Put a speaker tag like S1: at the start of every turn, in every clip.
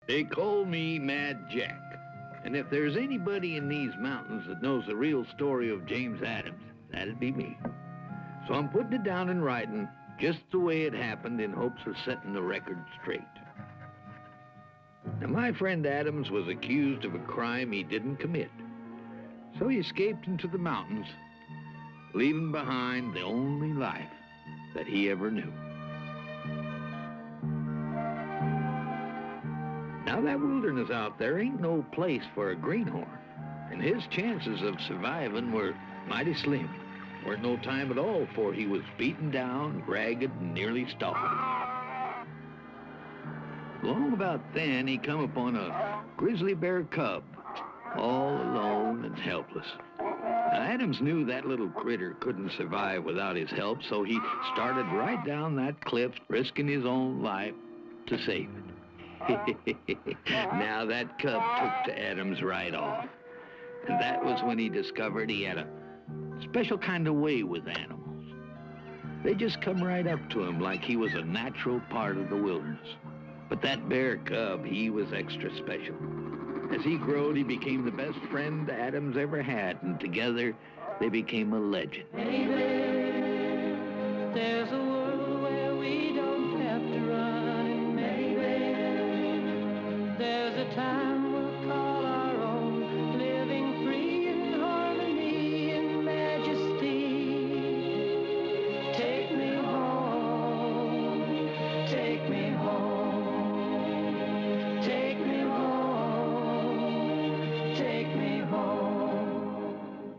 S1: They call me Mad Jack. And if there's anybody in these mountains that knows the real story of James Adams, that'd be me. So I'm putting it down in writing just the way it happened in hopes of setting the record straight. Now, my friend Adams was accused of a crime he didn't commit. So he escaped into the mountains, leaving behind the only life that he ever knew. Now, that wilderness out there ain't no place for a greenhorn, and his chances of surviving were mighty slim. Weren't no time at all before he was beaten down, ragged, and nearly starved. Long about then, he come upon a grizzly bear cub, all alone and helpless. Now, Adams knew that little critter couldn't survive without his help, so he started right down that cliff, risking his own life to save it. Now, that cub took to Adams right off. And that was when he discovered he had a special kind of way with animals. They just come right up to him like he was a natural part of the wilderness. But that bear cub, he was extra special. As he growed, he became the best friend Adams ever had, and together they became a legend.
S2: Maybe there's a world where we don't have to run, and maybe there's a time we'll call our own, living free in harmony and majesty. Take me home, take me home, take me home, take me home.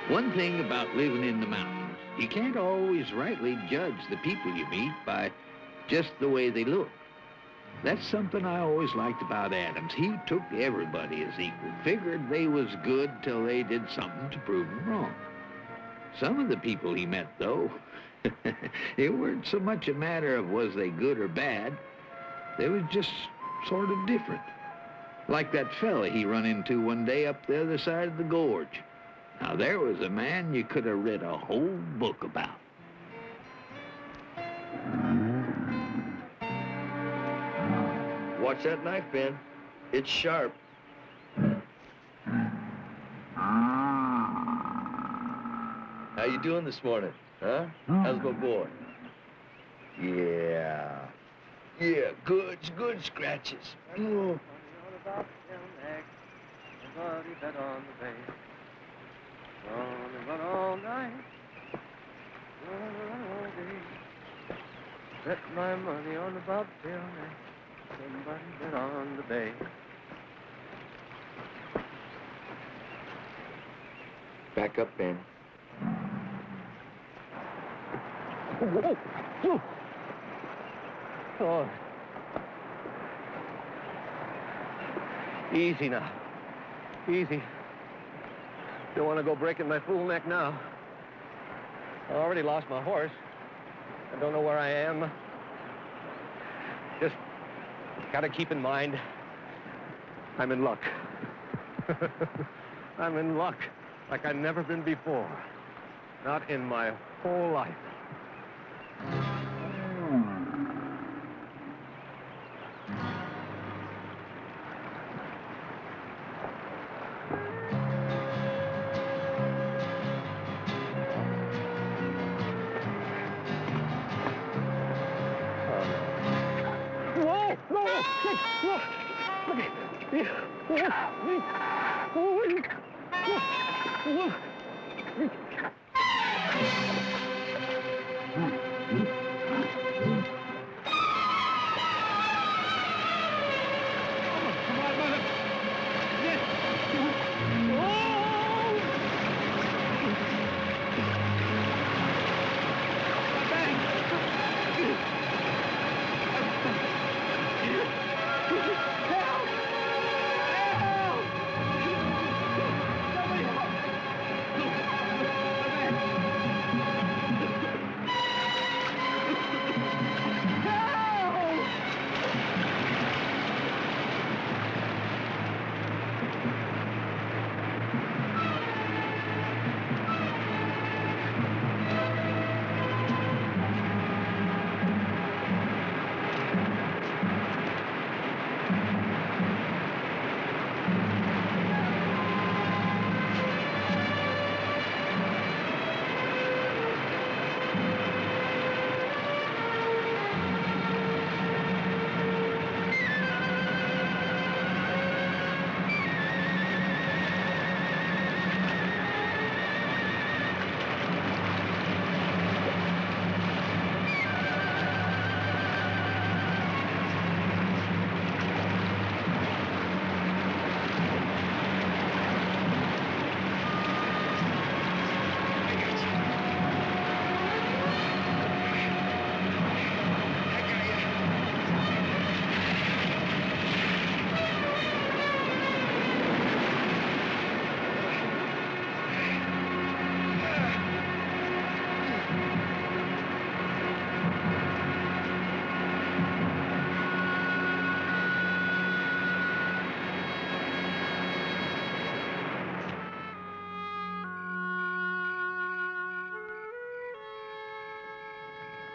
S1: One thing about living in the mountains, you can't always rightly judge the people you meet by just the way they look. That's something I always liked about Adams. He took everybody as equal, figured they was good till they did something to prove them wrong. Some of the people he met, though, it weren't so much a matter of was they good or bad. They was just sort of different. Like that fella he run into one day up the other side of the gorge. Now, there was a man you could have read a whole book about.
S3: Watch that knife, Ben. It's sharp. How you doing this morning, huh? How's my boy? Yeah. Yeah, good scratches. Oh.
S4: All night, all day. Bet my money on the bobtail neck. Somebody bet on the bay.
S3: Back up, Ben.
S4: Oh. Easy now. Easy. Don't want to go breaking my fool neck now. I already lost my horse. I don't know where I am. Just gotta keep in mind, I'm in luck. I'm in luck like I've never been before. Not in my whole life.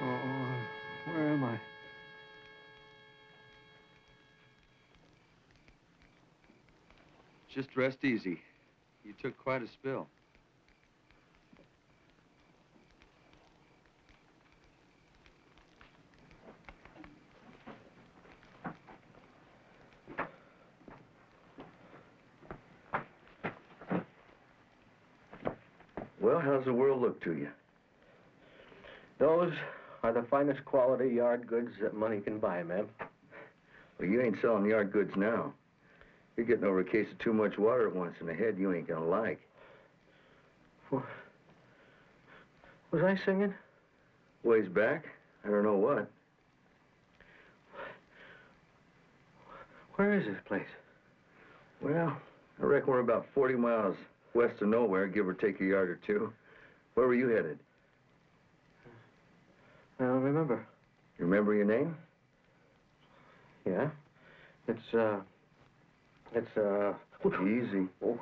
S4: Oh, where am I?
S3: Just rest easy. You took quite a spill.
S5: Well, how's the world look to you?
S4: Those are the finest quality yard goods that money can buy, ma'am.
S5: Well, you ain't selling yard goods now. You're getting over a case of too much water at once in the head you ain't gonna like.
S4: Was I singing?
S5: Ways back? I don't know what.
S4: Where is this place?
S5: Well, I reckon we're about 40 miles west of nowhere, give or take a yard or two. Where were you headed?
S4: I don't remember.
S5: You remember your name?
S4: Yeah. It's
S5: Easy.
S4: Oh.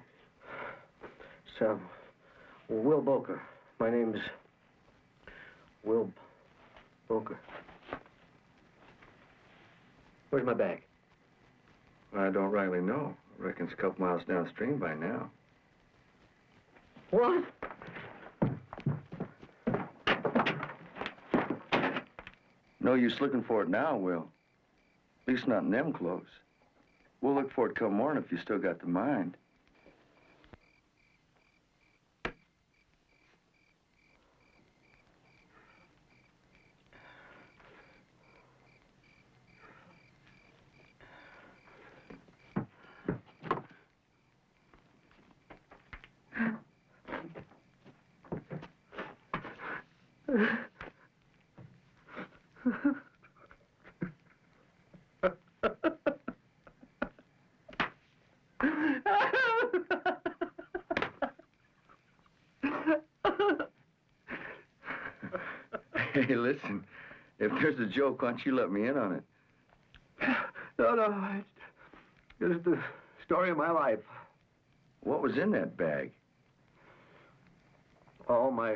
S4: It's, Will Boker. My name's Will Boker. Where's my bag?
S5: I don't rightly know. I reckon it's a couple miles downstream by now.
S4: What?
S5: No use looking for it now, Will. At least not in them clothes. We'll look for it come morning if you still got the mind. Hey, listen, if there's a joke, why don't you let me in on it?
S4: No, it's the story of my life.
S5: What was in that bag?
S4: All my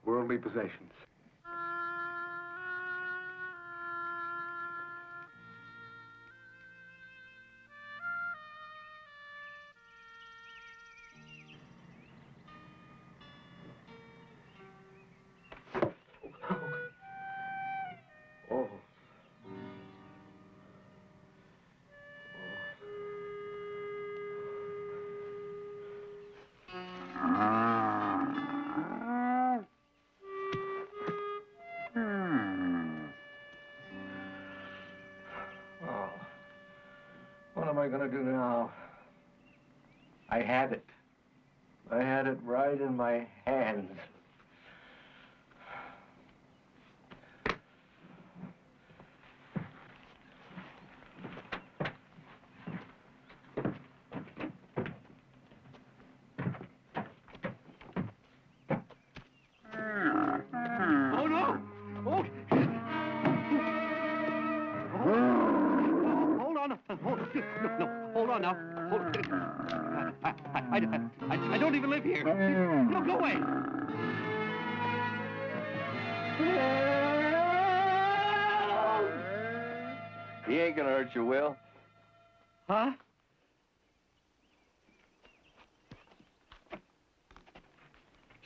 S4: worldly possessions. Oh. Oh. What am I going to do now? I had it. I had it right in my hands. Oh, no! Oh! Hold on. Hold on now. I don't even live here. No, go away.
S5: He ain't gonna hurt you, Will.
S4: Huh?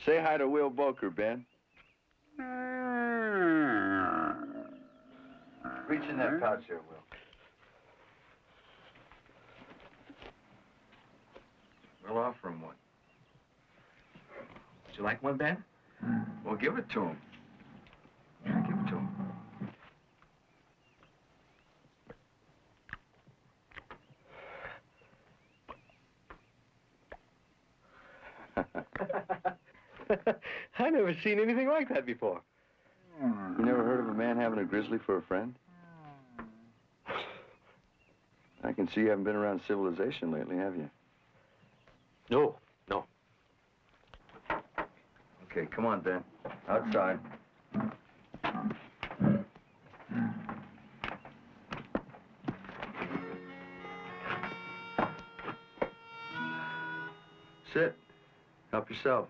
S5: Say hi to Will Boker, Ben. Reach in that pouch there, Will. We'll offer him one.
S4: Would you like one, Ben?
S5: Well, give it to him. Yeah, give it to him.
S4: I never seen anything like that before.
S5: You never heard of a man having a grizzly for a friend? I can see you haven't been around civilization lately, have you?
S4: No.
S5: Okay, come on, Ben. Outside. Sit. Help yourself.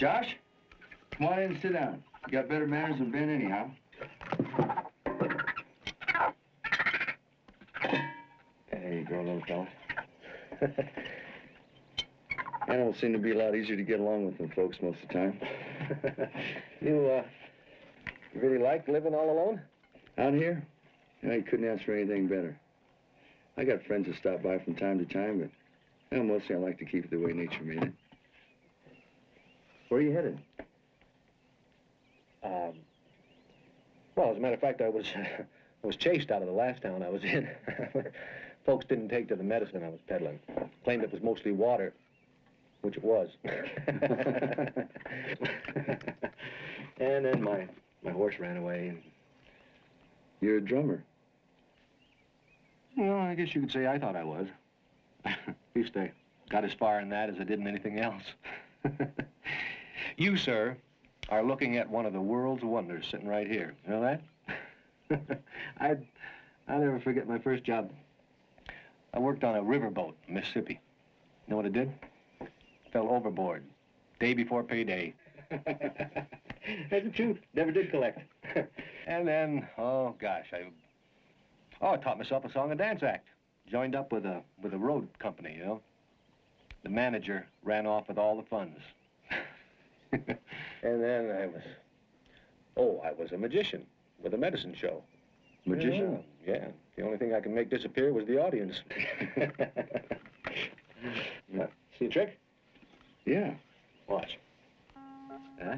S5: Josh, come on in and sit down. You got better manners than Ben anyhow. There you go, little fella. Animals seem to be a lot easier to get along with than folks most of the time.
S4: You really like living all alone?
S5: Out here, I couldn't ask for anything better. I got friends that stop by from time to time, but mostly I like to keep it the way nature made it. Where are you headed?
S4: Well, as a matter of fact, I was chased out of the last town I was in. Folks didn't take to the medicine I was peddling. Claimed it was mostly water, which it was. And then my horse ran away. And...
S5: You're a drummer.
S4: Well, I guess you could say I thought I was. At least I got as far in that as I did in anything else. You, sir, are looking at one of the world's wonders sitting right here. You know that? I'll never forget my first job. I worked on a riverboat in Mississippi. You know what I did? Fell overboard. Day before payday. That's the truth. Never did collect. And then, oh gosh, I taught myself a song and dance act. Joined up with a road company, you know. The manager ran off with all the funds. And then I was a magician with a medicine show.
S5: Magician?
S4: Yeah. The only thing I could make disappear was the audience. See a trick?
S5: Yeah.
S4: Watch. Huh?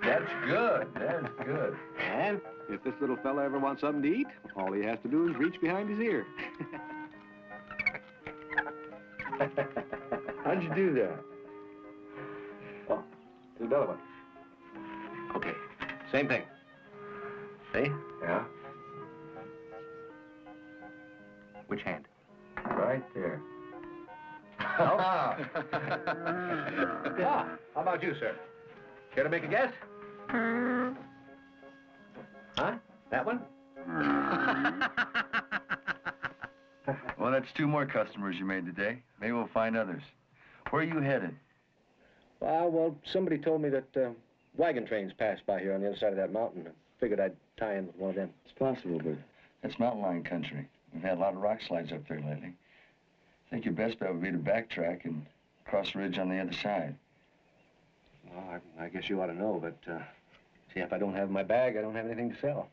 S3: That's good. That's good.
S4: And if this little fella ever wants something to eat, all he has to do is reach behind his ear.
S5: How'd you do that?
S4: Oh, here's another one. Okay, same thing. See?
S3: Yeah?
S4: Which hand?
S3: Right there.
S4: Ah, how about you, sir? Care to make a guess? Huh? That one?
S5: Well, that's 2 more customers you made today. Maybe we'll find others. Where are you headed?
S4: Well, somebody told me that wagon trains pass by here on the other side of that mountain. I figured I'd tie in with one of them.
S5: It's possible, but that's mountain lion country. We've had a lot of rock slides up there lately. I think your best bet would be to backtrack and cross the ridge on the other side.
S4: Well, I guess you ought to know, but, see, if I don't have my bag, I don't have anything to sell.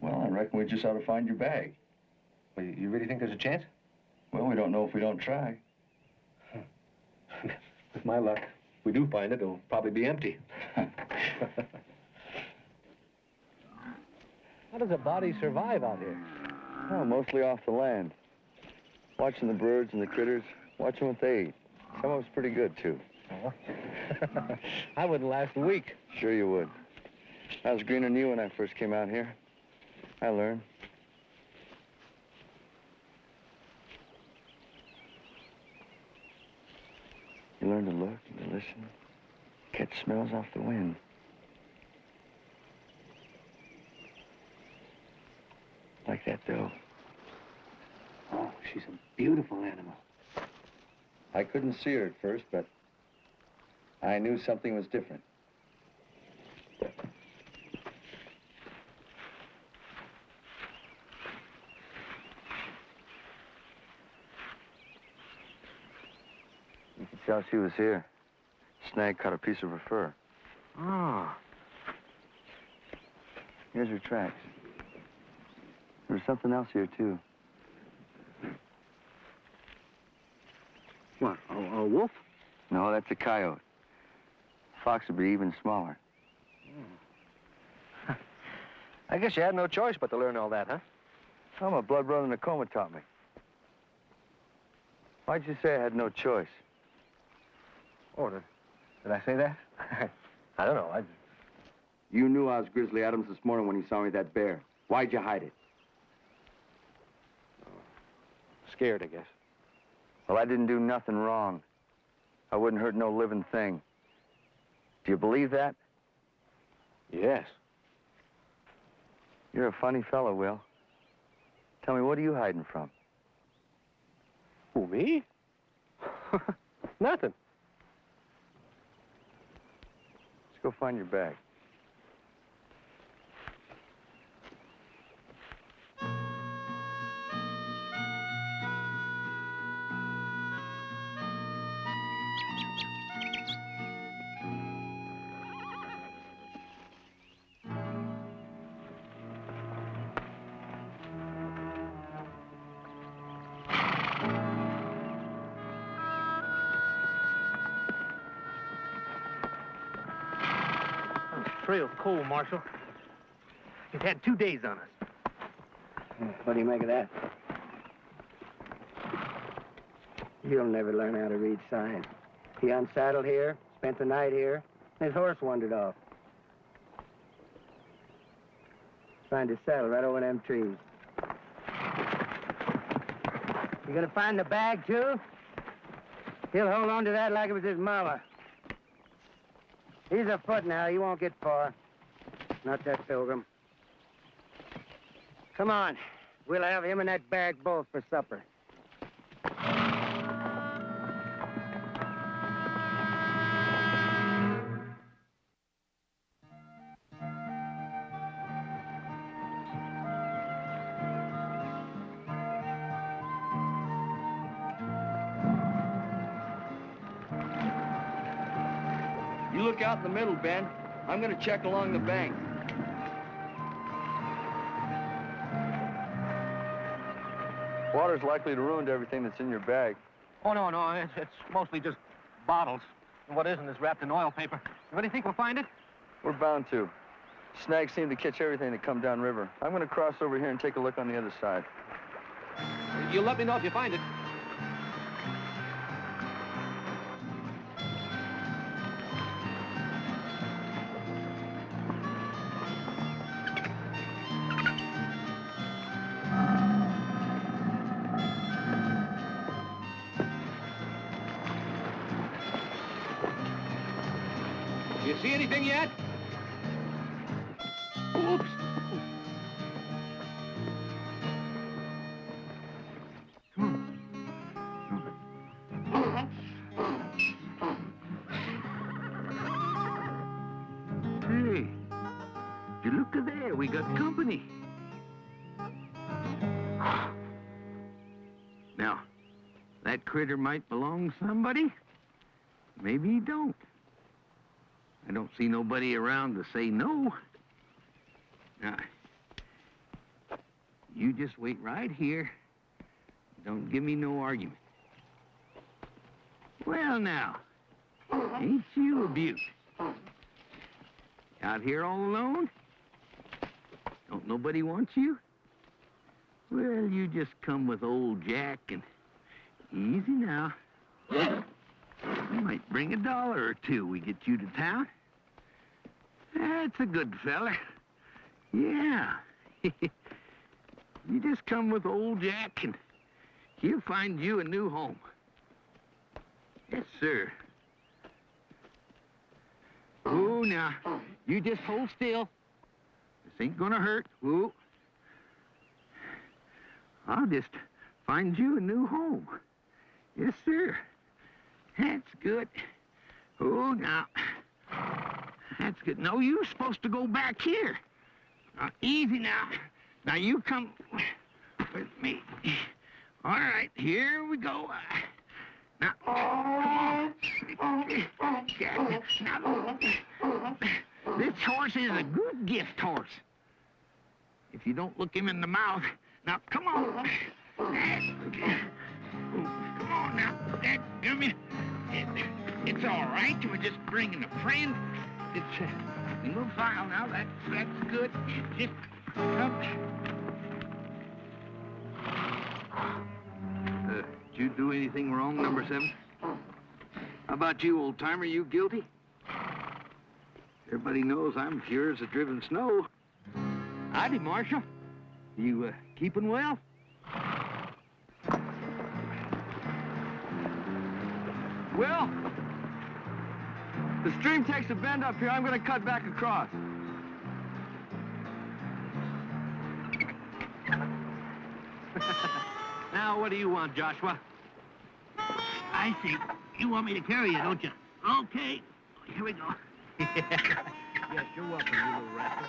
S5: Well, I reckon we just ought to find your bag.
S4: Well, you really think there's a chance?
S5: Well, we don't know if we don't try.
S4: With my luck, if we do find it, it'll probably be empty. How does a body survive out here?
S5: Oh, mostly off the land. Watching the birds and the critters, watching what they eat. Some of it's pretty good, too.
S4: Oh. I wouldn't last a week.
S5: Sure you would. I was greener than you when I first came out here. I learned. You learn to look and to listen, catch smells off the wind. Like that doe.
S4: Oh, she's a beautiful animal.
S5: I couldn't see her at first, but I knew something was different. You could tell she was here. Snag cut a piece of her fur.
S4: Oh.
S5: Here's her tracks. There's something else here, too.
S4: What, a wolf?
S5: No, that's a coyote. Fox would be even smaller.
S4: I guess you had no choice but to learn all that, huh?
S5: Oh, my blood brother Nakoma taught me. Why'd you say I had no choice?
S4: Oh, did I say that? I don't know.
S5: You knew I was Grizzly Adams this morning when you saw me with that bear. Why'd you hide it?
S4: Scared, I guess.
S5: Well, I didn't do nothing wrong. I wouldn't hurt no living thing. Do you believe that?
S4: Yes.
S5: You're a funny fellow, Will. Tell me, what are you hiding from?
S4: Who, me? Nothing.
S5: Let's go find your bag.
S4: Trail's cold, Marshal. He's had 2 days on us.
S6: What do you make of that? You'll never learn how to read signs. He unsaddled here, spent the night here, and his horse wandered off. Find his saddle right over them trees. You gonna find the bag, too? He'll hold on to that like it was his mama. He's afoot now. He won't get far. Not that pilgrim. Come on. We'll have him and that bag both for supper.
S5: You look out in the middle, Ben. I'm gonna check along the bank. Water's likely to ruin everything that's in your bag.
S4: Oh, no, it's mostly just bottles. And what isn't is wrapped in oil paper. You really think we'll find it?
S5: We're bound to. Snags seem to catch everything that come downriver. I'm gonna cross over here and take a look on the other side.
S4: You'll let me know if you find it. You see anything yet? Oops.
S1: Hey, you look at there. We got company. Now, that critter might belong to somebody. Maybe he don't. I don't see nobody around to say no. Now, you just wait right here. Don't give me no argument. Well, now, ain't you a beaut? Out here all alone? Don't nobody want you? Well, you just come with old Jack and easy now. You might bring $1 or $2. We get you to town. That's a good fella. Yeah. You just come with old Jack and he'll find you a new home. Yes, sir. Oh, now, you just hold still. This ain't gonna hurt. Whoa. I'll just find you a new home. Yes, sir. That's good. Oh, now. That's good. No, you're supposed to go back here. Now, easy now. Now, you come with me. All right, here we go. Now, come on. Now, this horse is a good gift horse. If you don't look him in the mouth. Now, come on. Come on now. Give me. It's all right. We're just bringing a friend. It's a single file now. That's good. Just come. Did you do anything wrong, number 7? How about you, old-timer? You guilty? Everybody knows I'm pure as a driven snow. Howdy, Marshal. You keeping well?
S5: Will! The stream takes a bend up here. I'm gonna cut back across.
S4: Now, what do you want, Joshua?
S1: I see. You want me to carry you, don't you? Okay. Here we go.
S4: Yes, you're welcome, you little rascal.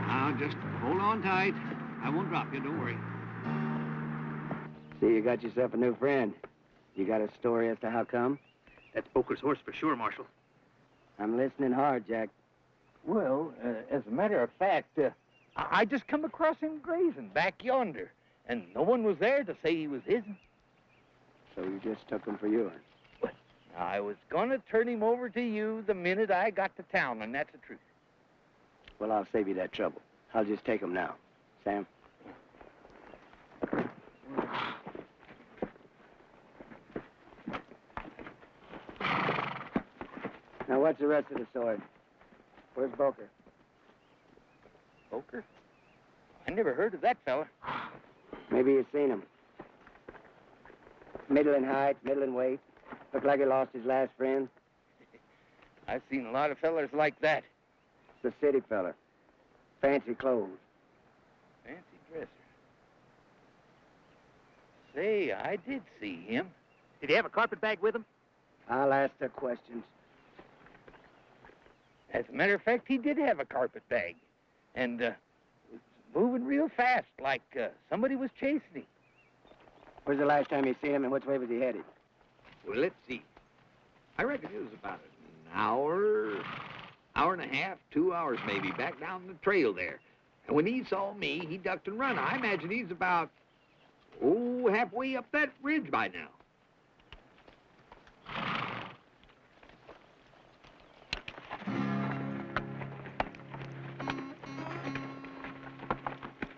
S4: Now, just hold on tight. I won't drop you, don't worry.
S6: See, you got yourself a new friend. You got a story as to how come?
S7: That's Boker's horse for sure, Marshal.
S6: I'm listening hard, Jack.
S8: Well, as a matter of fact, I just come across him grazing back yonder, and no one was there to say he was his.
S6: So you just took him for yours?
S8: I was gonna turn him over to you the minute I got to town, and that's the truth.
S6: Well, I'll save you that trouble. I'll just take him now. Sam? Now, what's the rest of the story? Where's Boker?
S8: Boker? I never heard of that fella.
S6: Maybe you've seen him. Middling height, middling weight. Looked like he lost his last friend.
S8: I've seen a lot of fellers like that.
S6: The city fella. Fancy clothes.
S8: Fancy dresser. Say, I did see him.
S7: Did he have a carpetbag with him?
S6: I'll ask the questions.
S8: As a matter of fact, he did have a carpetbag. And, was moving real fast, like somebody was chasing him.
S6: Where's the last time you seen him and which way was he headed?
S1: Well, let's see. I reckon it was about an hour and a half, 2 hours maybe, back down the trail there. And when he saw me, he ducked and run. I imagine he's about, halfway up that ridge by now.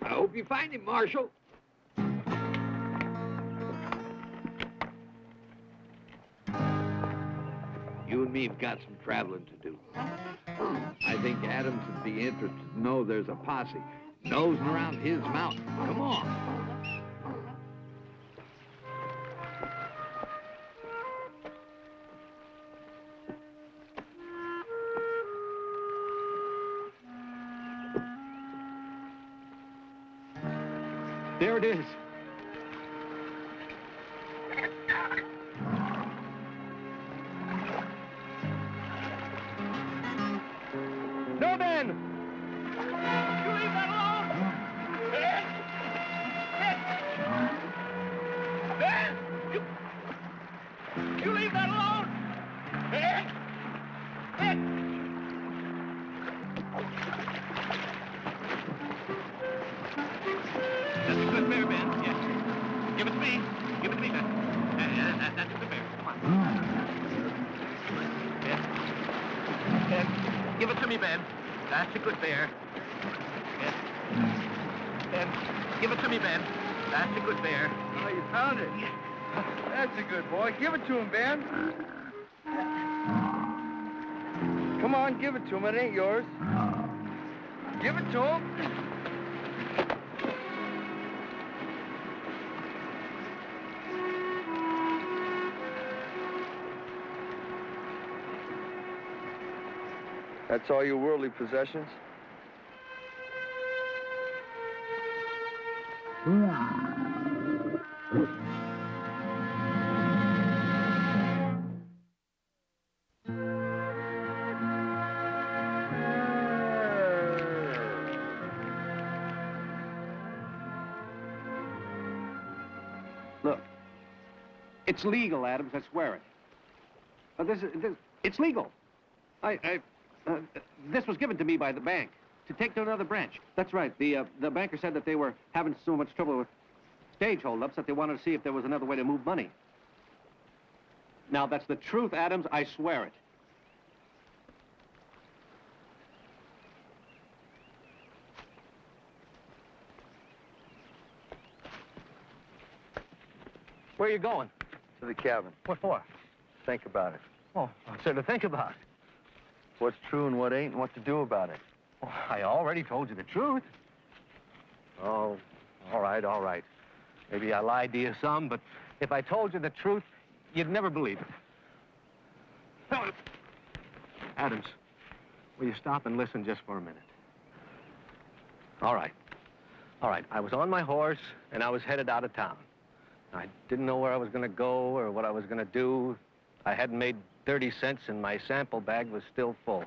S1: I hope you find him, Marshal. You and me have got some traveling to do. I think Adams would be interested to know there's a posse nosing around his mountain. Come on.
S4: There it is.
S8: No, Ben! You leave that alone! Ben! Ben! Ben! You leave that alone! Ben! Ben!
S7: That's a good bear, Ben. Yes. Give it to me. Give it to me, Ben. That's a good bear. Come on. Ben. Ben. Give it to me, Ben. That's a good bear. Ben. Ben. Give it to me, Ben. That's a good bear.
S5: Oh, you found it. That's a good boy. Give it to him, Ben. Come on, give it to him. It ain't yours. Give it to him. That's all your worldly possessions?
S4: Look, it's legal, Adams, I swear it. It's legal. This was given to me by the bank to take to another branch. That's right. The banker said that they were having so much trouble with stage holdups that they wanted to see if there was another way to move money. Now, that's the truth, Adams. I swear it.
S7: Where are you going?
S5: To the cabin.
S7: What for?
S5: Think about it.
S7: Oh, what's there to think about?
S5: What's true and what ain't, and what to do about it.
S7: Well, I already told you the truth. Oh, all right, all right. Maybe I lied to you some, but if I told you the truth, you'd never believe it. Adams, will you stop and listen just for a minute? All right.
S9: All right, I was on my horse, and I was headed out of town. I didn't know where I was going to go or what I was going to do. I hadn't made 30 cents, and my sample bag was still full.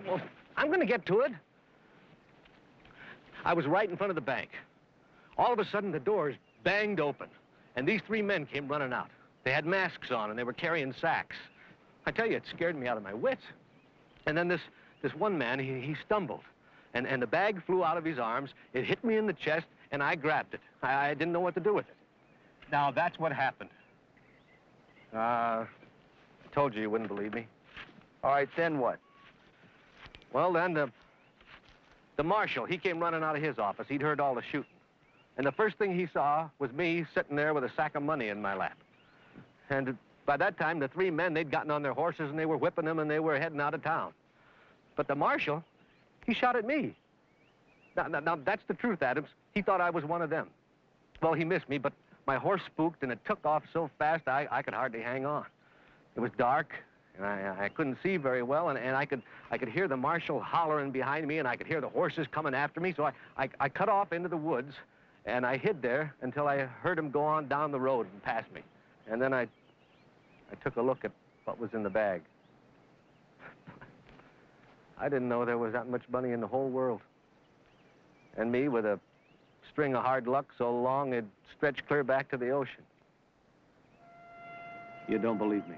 S9: Well, I'm going to get to it. I was right in front of the bank. All of a sudden, the doors banged open, and these three men came running out. They had masks on, and they were carrying sacks. I tell you, it scared me out of my wits. And then this one man, he stumbled, and the bag flew out of his arms. It hit me in the chest, and I grabbed it. I didn't know what to do with it. Now, that's what happened. I told you wouldn't believe me.
S5: All right, then what?
S9: Well, then, the marshal, he came running out of his office. He'd heard all the shooting. And the first thing he saw was me sitting there with a sack of money in my lap. And by that time, the three men, they'd gotten on their horses, and they were whipping them, and they were heading out of town. But the marshal, he shot at me. Now, that's the truth, Adams. He thought I was one of them. Well, he missed me, but my horse spooked, and it took off so fast I could hardly hang on. It was dark, and I couldn't see very well, and I could hear the marshal hollering behind me, and I could hear the horses coming after me, so I cut off into the woods, and I hid there until I heard him go on down the road and pass me. And then I took a look at what was in the bag. I didn't know there was that much money in the whole world. And me with a string of hard luck so long it stretched clear back to the ocean.
S4: You don't believe me?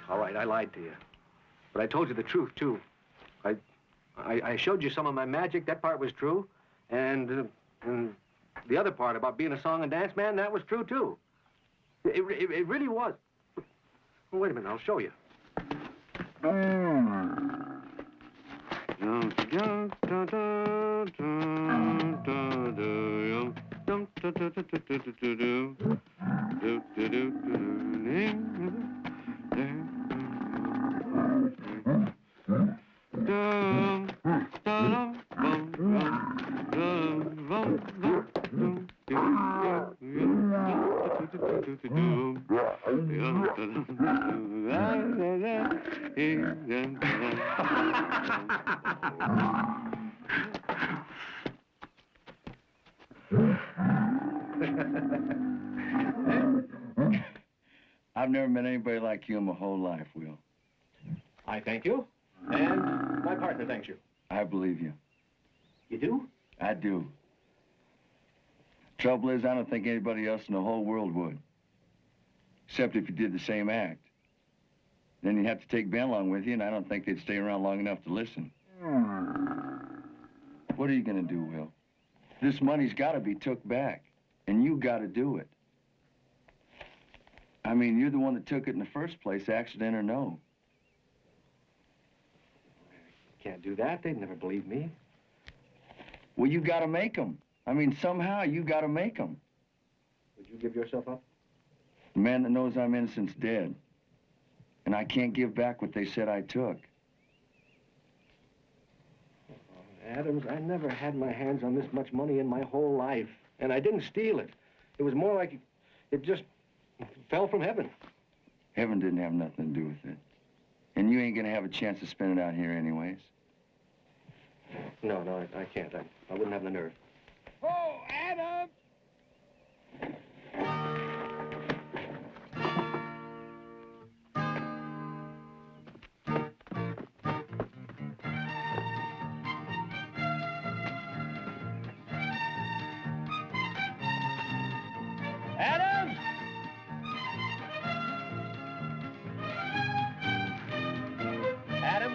S9: All right, I lied to you. But I told you the truth, too. I showed you some of my magic. That part was true. And the other part about being a song and dance man, that was true, too. It really was. Well, wait a minute, I'll show you.
S5: I've never met anybody like you in my whole life, Will.
S9: I thank you. And my partner thanks you.
S5: I believe you.
S9: You do?
S5: I do. Trouble is, I don't think anybody else in the whole world would. Except if you did the same act. Then you'd have to take Ben along with you, and I don't think they'd stay around long enough to listen. What are you gonna do, Will? This money's gotta be took back, and you gotta do it. I mean, you're the one that took it in the first place, accident or no.
S9: Can't do that. They'd never believe me.
S5: Well, you gotta make them. I mean, somehow you gotta make them.
S9: Would you give yourself up?
S5: The man that knows I'm innocent's dead. And I can't give back what they said I took.
S9: Adams, I never had my hands on this much money in my whole life. And I didn't steal it. It was more like it just fell from heaven.
S5: Heaven didn't have nothing to do with it. And you ain't gonna have a chance to spend it out here anyways.
S9: No, I can't. I wouldn't have the nerve.
S8: Oh, Adam! Adam! Adam?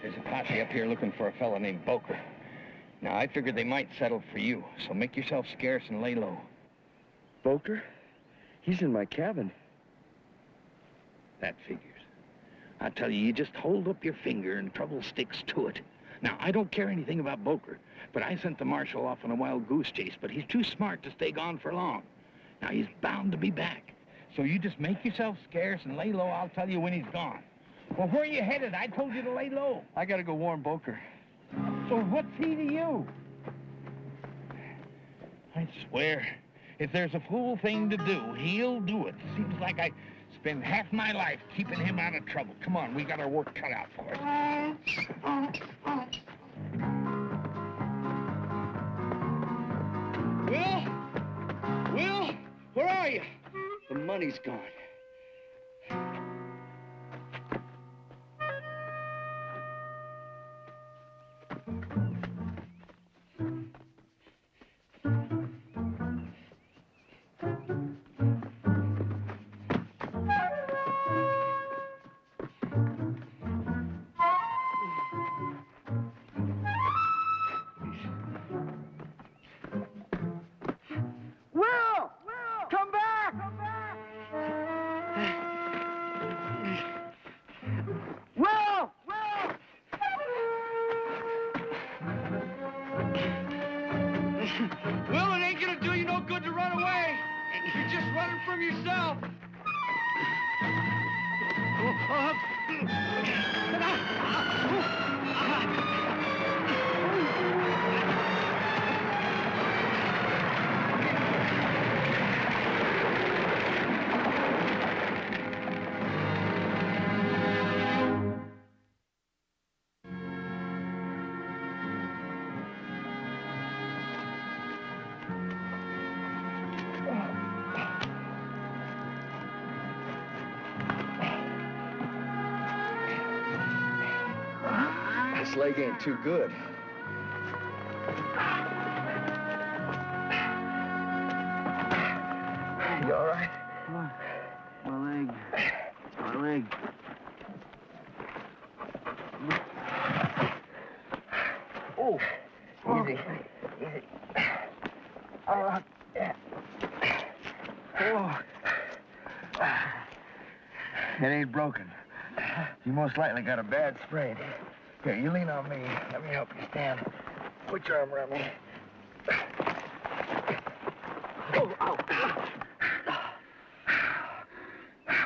S8: There's a posse up here looking for a fella named Boker. Now, I figured they might settle for you, so make yourself scarce and lay low.
S5: Boker? He's in my cabin.
S8: That figures. I tell you, you just hold up your finger and trouble sticks to it. Now, I don't care anything about Boker, but I sent the marshal off on a wild goose chase, but he's too smart to stay gone for long. Now, he's bound to be back. So you just make yourself scarce and lay low. I'll tell you when he's gone. Well, where are you headed? I told you to lay low.
S5: I gotta go warn Boker.
S8: So what's he to you? I swear, if there's a fool thing to do, he'll do it. Seems like I spend half my life keeping him out of trouble. Come on, we got our work cut out for us.
S5: Will, where are you? The money's gone.
S6: Come back! Will!
S5: Will, it ain't gonna do you no good to run away. You're just running from yourself. This leg ain't too good. You all right?
S6: My leg.
S5: Oh, easy.
S6: It ain't broken. You most likely got a bad sprain. Here, you lean on me. Let me help you stand. Put your arm around me. Oh, ow.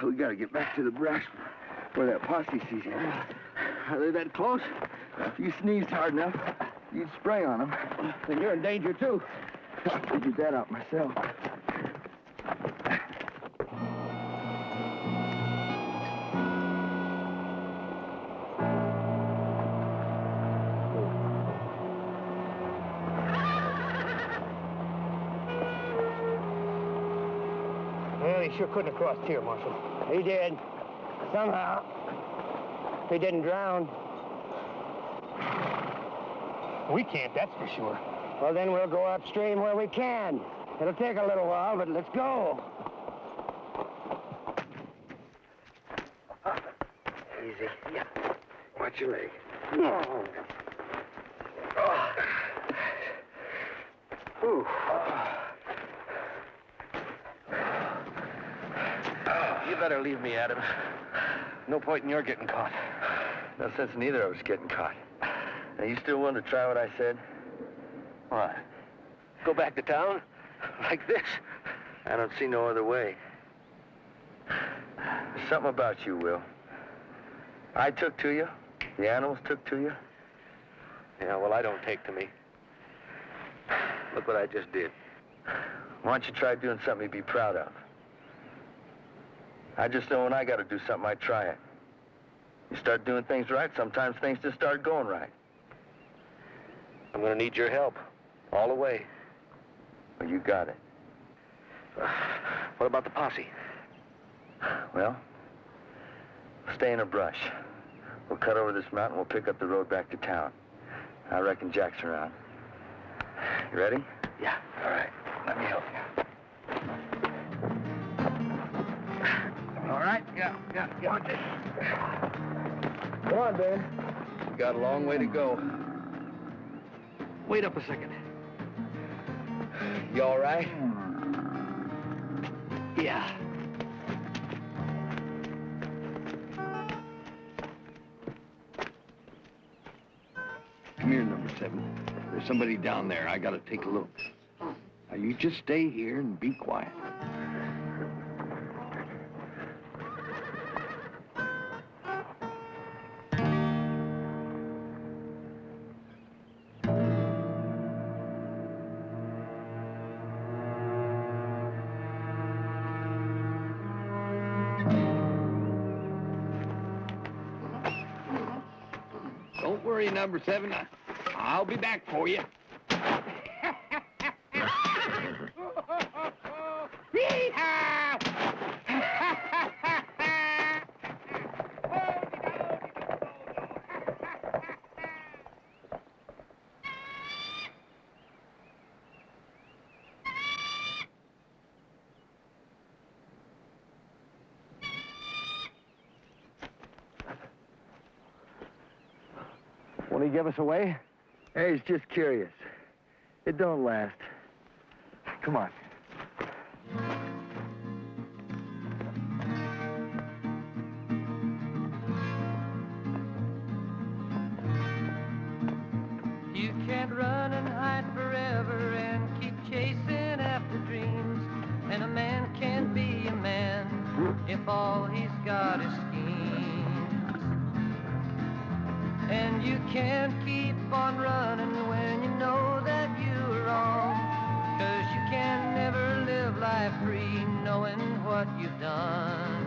S6: We gotta get back to the brush where that posse sees you. Are they that close? If you sneezed hard enough, you'd spray on them. Then you're in danger, too. I figured that out myself. Well, he sure couldn't have crossed here, Marshal. He did. Somehow. He didn't drown. We can't, that's for sure. Well, then we'll go upstream where we can. It'll take a little while, but let's go. Easy. Yeah. Watch your leg. Oh. Ooh.
S9: You better leave me, Adams. No point in your getting caught.
S5: No sense in either of us getting caught. Now, you still willing to try what I said?
S9: What? Go back to town? Like this?
S5: I don't see no other way. There's something about you, Will. I took to you. The animals took to you.
S9: Yeah, well, I don't take to me. Look what I just did.
S5: Why don't you try doing something you'd be proud of? I just know when I got to do something, I try it. You start doing things right, sometimes things just start going right.
S9: I'm going to need your help. All the way.
S5: Well, you got it.
S9: What about the posse?
S5: Well, stay in a brush. We'll cut over this mountain, we'll pick up the road back to town. I reckon Jack's around. You ready?
S9: Yeah.
S5: All right, let me help you.
S6: All right? Yeah. Watch it. Come on, Ben.
S5: We got a long way to go.
S9: Wait up a second.
S5: You all right?
S9: Yeah.
S1: There's somebody down there. I gotta take a look. Now, you just stay here and be quiet. Don't worry, number 7. I'll be back for you.
S6: Won't he give us away? Hey, he's just curious. It don't last. Come on.
S2: You can't run and hide forever and keep chasing after dreams. And a man can't be a man if all he's got is schemes. And you can't keep on running when you know that you're wrong. 'Cause you can never live life free knowing what you've done.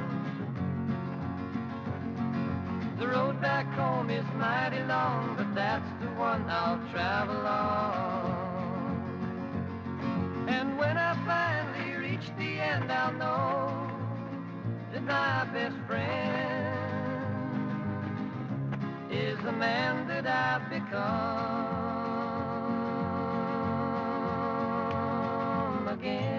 S2: The road back home is mighty long, but that's the one I'll travel on. And when I finally reach the end, I'll know that my best friend is the man that I've become again.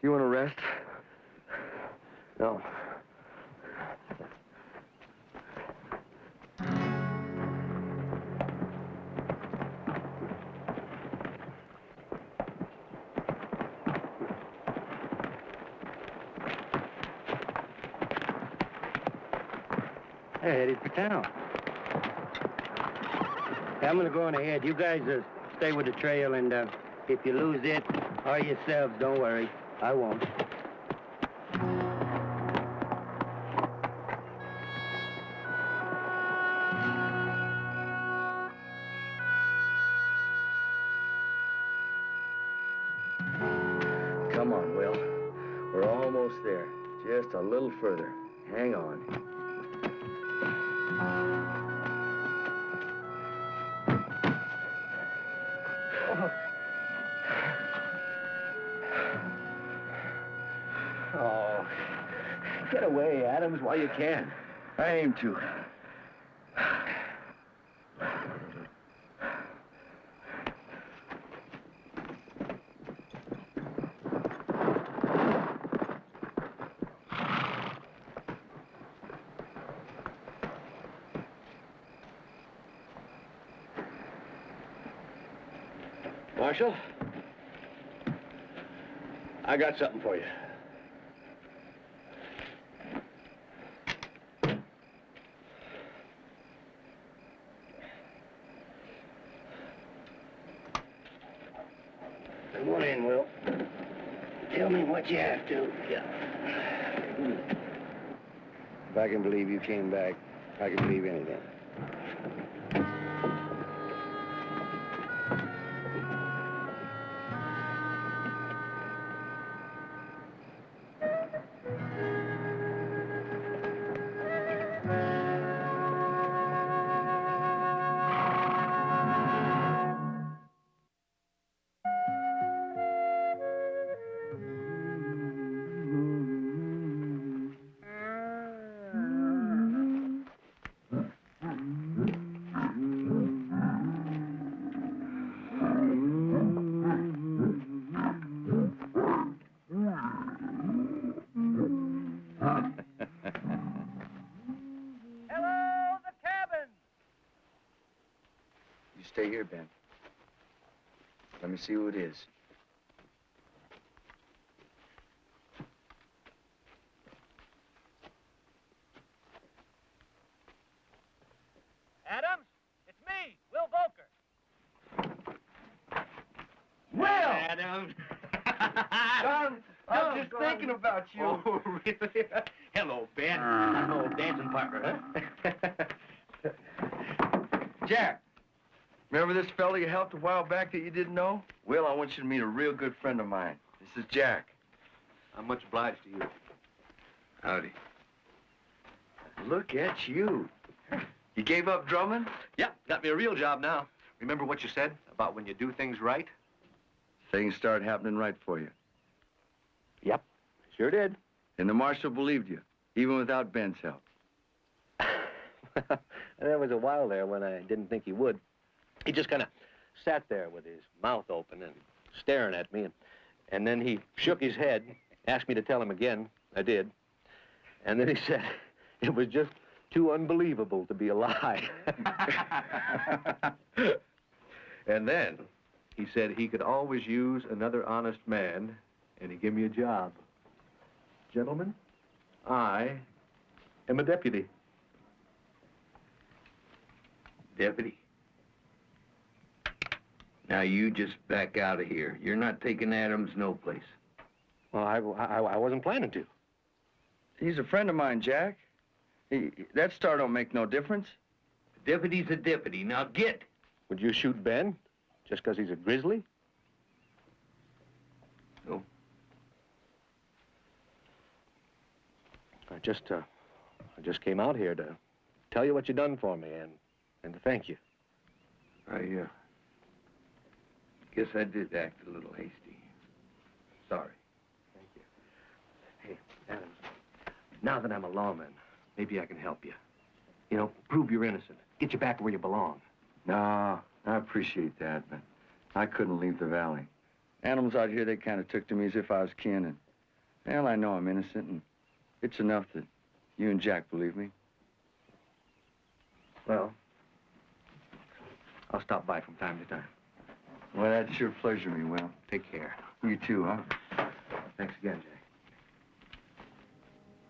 S6: You want to rest? No.
S10: Hey, headed for town. Hey, I'm gonna go on ahead. You guys stay with the trail, and if you lose it or yourselves, don't worry. I won't.
S6: Come on, Will. We're almost there. Just a little further. Hang on. Oh, get away, Adams, while you can. I aim to.
S8: Marshal, I got something for you.
S10: Come on in, Will. Tell me what you have to.
S8: Yeah.
S10: If I can believe you came back, I can believe anything.
S5: Let me see who it is.
S9: Adams, it's me, Will Boker.
S6: Will!
S7: Adams.
S6: I'm just thinking about you.
S7: Oh, really? Hello, Ben. An old dancing partner, huh?
S6: Jack, remember this fella you helped a while back that you didn't know? Will, I want you to meet a real good friend of mine. This is Jack.
S9: I'm much obliged to you.
S6: Howdy. Look at you. You gave up drumming?
S9: Yeah, got me a real job now. Remember what you said about when you do things right?
S6: Things start happening right for you.
S9: Yep, sure did.
S6: And the marshal believed you, even without Ben's help.
S9: There was a while there when I didn't think he would. He just kind of sat there with his mouth open and staring at me. And then he shook his head, asked me to tell him again. I did. And then he said it was just too unbelievable to be a lie. And then he said he could always use another honest man, and he gave me a job. Gentlemen, I am a deputy.
S1: Deputy. Now you just back out of here. You're not taking Adams no place.
S9: Well, I wasn't planning to.
S6: He's a friend of mine, Jack. That star don't make no difference.
S1: A deputy's a deputy. Now get.
S9: Would you shoot Ben just because he's a grizzly?
S1: No.
S9: I just came out here to tell you what you done for me and to thank you.
S1: I guess I did act a little hasty. Sorry.
S9: Thank you. Hey, Adams, now that I'm a lawman, maybe I can help you. You know, prove you're innocent. Get you back where you belong.
S6: No, I appreciate that, but I couldn't leave the valley. Animals out here, they kind of took to me as if I was kin, and, well, I know I'm innocent, and it's enough that you and Jack believe me.
S9: Well, I'll stop by from time to time.
S6: Well, that'd sure pleasure me, Will.
S9: Take care.
S6: You too, huh?
S9: Thanks again, Jack.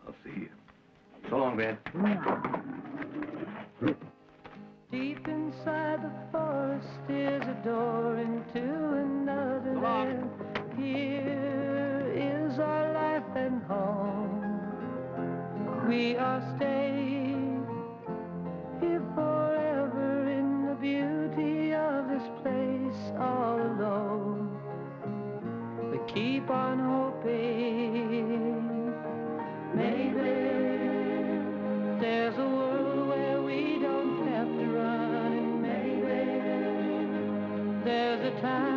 S1: I'll see you.
S9: So long, Ben.
S2: Deep inside the forest is a door into another land. Here is our life and home. We are staying here forever in the beauty of this place all alone. We keep on hoping maybe there's a world where we don't have to run, and maybe there's a time